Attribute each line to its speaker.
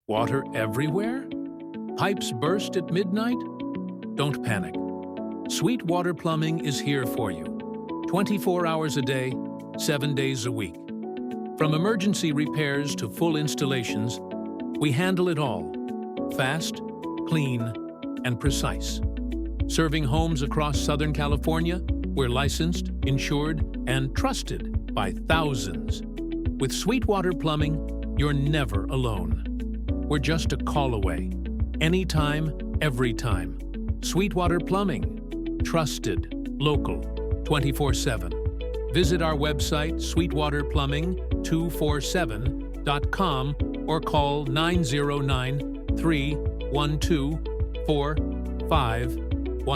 Speaker 1: Water everywhere? Pipes burst at midnight? Don't panic. Sweetwater Plumbing is here for you. 24 hours a day, 7 days a week. From emergency repairs to full installations, we handle it all. Fast, clean, and precise. Serving homes across Southern California, we're licensed, insured, and trusted by thousands. With Sweetwater Plumbing, you're never alone. We're just a call away. Anytime, every time. Sweetwater Plumbing. Trusted, local, 24/7. Visit our website, sweetwaterplumbing247.com, or call 909-312-4555.